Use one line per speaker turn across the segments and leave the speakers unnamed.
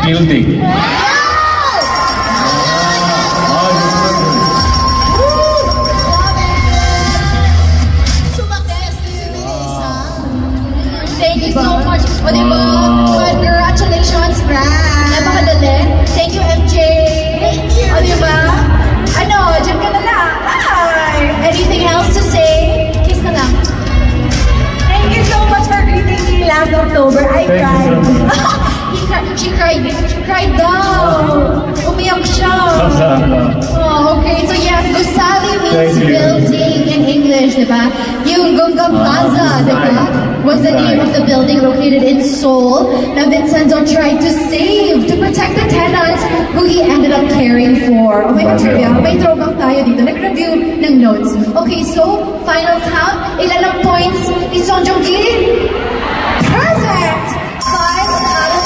building.
Thank you so much. O diba? Congratulations, Brad. Napakadali. Thank you, MJ. Thank you. O diba? Ano, dyan ka na lang. Hi. Anything else to say? Kiss na lang.
Thank you so much for greeting me last October. I cried.
She cried daw. Umiyak siya. Oh, okay. So yes, Gusali means building in English, diba? Yung Gunga Plaza, diba? Was the name of the building located in Seoul that Vincenzo tried to save to protect the tenants who he ended up caring for. Oh my God, trivia. May throwback tayo dito. Nag-review ng notes. Okay, so final count. Ilan ang points ni Song Joong-ki? Perfect! 5 out of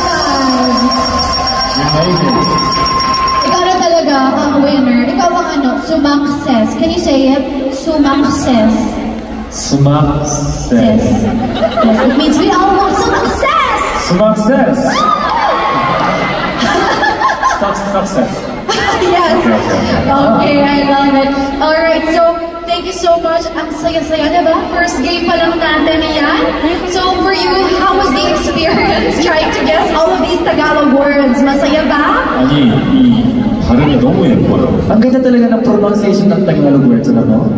5. Ikaw na talaga ang winner. Ikaw ang ano, sumakses. Can you say it? Sumakses.
Sumakses.
Yes, it means we all want success!
Sumakses! Success.
Yes. Okay, I love it. Alright, so thank you so much. Ang saya-saya, diba? First game pa lang natin yan. So for you, how was the experience trying to guess all of these Tagalog words? Masaya ba?
아니, 이 발음이 너무 예뻐요.
Ang ganda talaga ng pronunciation ng Tagalog words, alam mo?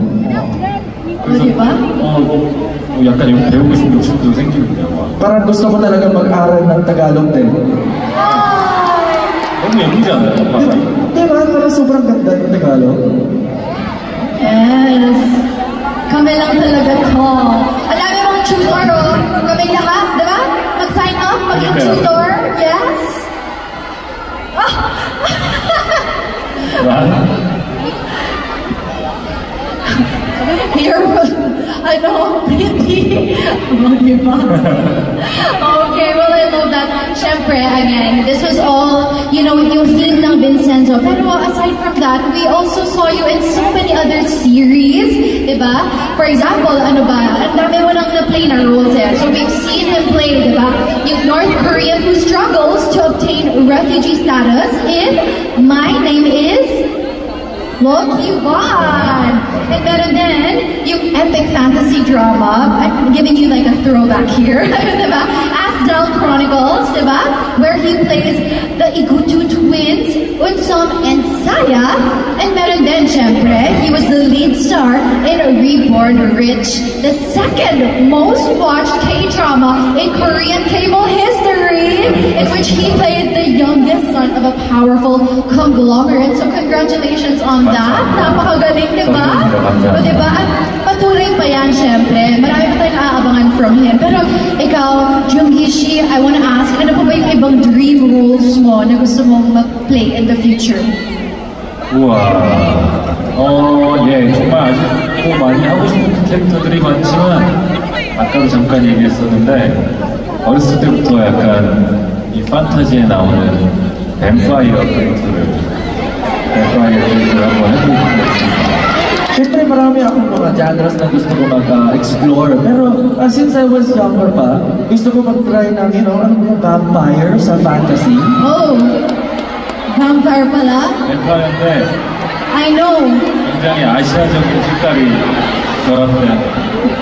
O, diba?
약간 yung 배우고 싶은 욕심도 생기는데요.
Parang gusto ko talaga mag-aral ng Tagalog din.
너무 예쁘지 않아요?
Diba? Parang sobrang ganda ng Tagalog.
Yes. Kami lang talaga to. Ang dami mong tutor, oh. Kami lahat, diba? Mag-sign up, maging tutor. Yes. You're, ano, pretty. Diba? Okay, well, I love that. Siyempre, again, this was all, you know, yung theme ng Vincenzo. Pero aside from that, we also saw you in so many other series, diba? For example, ano ba, ang dami mo nang na-play na roles eh. So we've seen him play, diba? Yung North Korean who struggles to obtain refugee status in My Name Is Look Yuan. And meron din yung epic fantasy drama. I'm giving you like a throwback here. Diba? Asdal Chronicles, diba? Where he plays the Igutu twins, Unsum and Saya. And meron din, syempre, he was the lead star in Reborn Rich, the second most watched K-drama in Korean cable history, in which he played the youngest son of a powerful conglomerate. So congratulations on that. Napakagaling, diba? O diba? At patuloy pa yan, syempre. Marami pa tayong aabangan from him. Pero ikaw, Joong-ki, I wanna ask, ano pa ba yung ibang dream roles mo na gusto mong mag-play in the future?
우와. 예, 정말 아직도 많이 하고 싶은 캐릭터들이 많지만 아까도 잠깐 얘기했었는데 어렸을 때부터 약간 이 판타지에 나오는 뱀파이어 캐릭터를 한번 해보고 싶습니다.
Siyempre marami akong mga genres na gusto ko mag-explore. Pero since I was younger pa, gusto ko mag-try ng, you know, vampire sa fantasy.
Oh! Vampire pala?
뱀파이어인데
I know!
굉장히 아시아적인 색깔이 결합된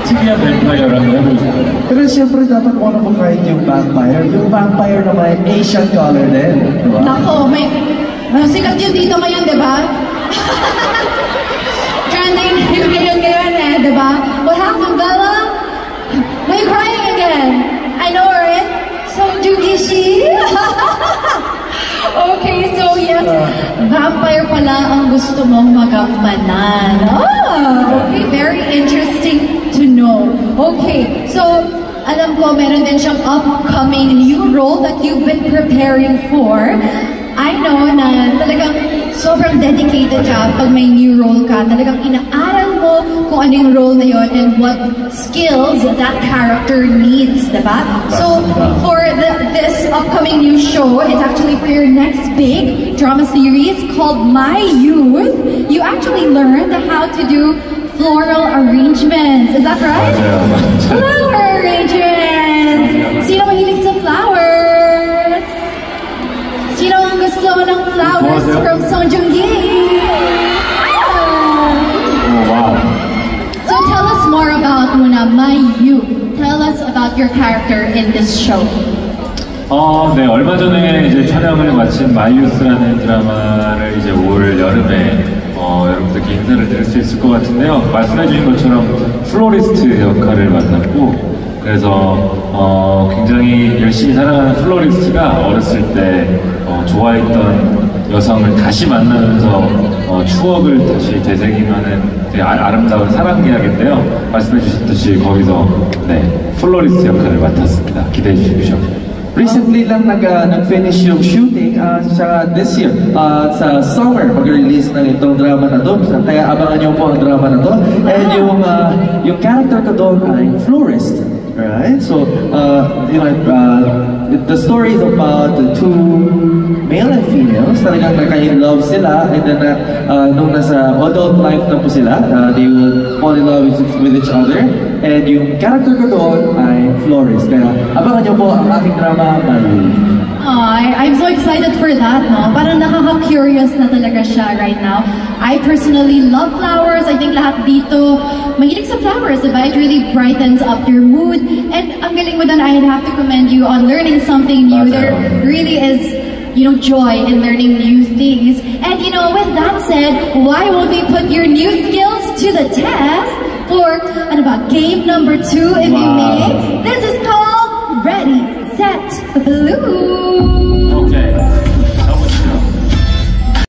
특이한 뱀파이어라고 해보고 싶어요.
Pero siyempre dapat one of a kind yung vampire. Yung vampire na may Asian color din. Diba?
Nako, may... sikat yun dito ngayon, diba? Trending ngayon eh, diba? What happened, Bella? Why are you crying again? I know, right? So, Joong-ki. Okay, so yes, vampire pala ang gusto mong magampanan. Oh, okay, very interesting to know. Okay, so alam ko meron din siyang upcoming new role that you've been preparing for. I know na talagang sobrang dedicated ka pag may new role ka. Talagang inaaral mo kung anong role na yon and what skills that character needs, diba? So, for this upcoming new show, it's actually for your next big drama series called My Youth. You actually learned how to do floral arrangements. Is that right? Flower arrangements! Sino mahilig sa flowers? about your character in this show?
네, 얼마 전에 이제 촬영을 마친 마이유스라는 드라마를 이제 올 여름에 여러분들께 인사를 드릴 수 있을 것 같은데요. 말씀해주신 것처럼 플로리스트 역할을 맡았고, 그래서 굉장히 열심히 살아가는 플로리스트가 어렸을 때 좋아했던 여성을 다시 만나면서 추억을 다시 되새기면은 되게 아름다운 사랑 이야기인데요. 말씀해주셨듯이 거기서 플로리스트 역할을 맡았습니다. 기대해 주십시오.
Recently lang nag-finish yung shooting sa this year. Sa summer, mag-release ng itong drama na to. Kaya abangan niyo po ang drama na to. And yung character ko doon ay florist. Alright? So, the story is about two male and females. Talagang naka-in-love sila. And then, nung nasa adult life na po sila, they will fall in love with each other. And yung character ko doon ay florist. Kaya abangan niyo po ang aking drama, Mayu.
I'm so excited for that, no? Parang nakaka-curious na talaga siya right now. I personally love flowers. I think lahat dito mahilig sa flowers, diba? It really brightens up your mood. And ang galing mo doon, I'd have to commend you on learning something new. There really is, joy in learning new things. And with that said, why won't we put your new skills to the test for, game number 2, if you may? This is called Ready, Set, Blue.
Okay.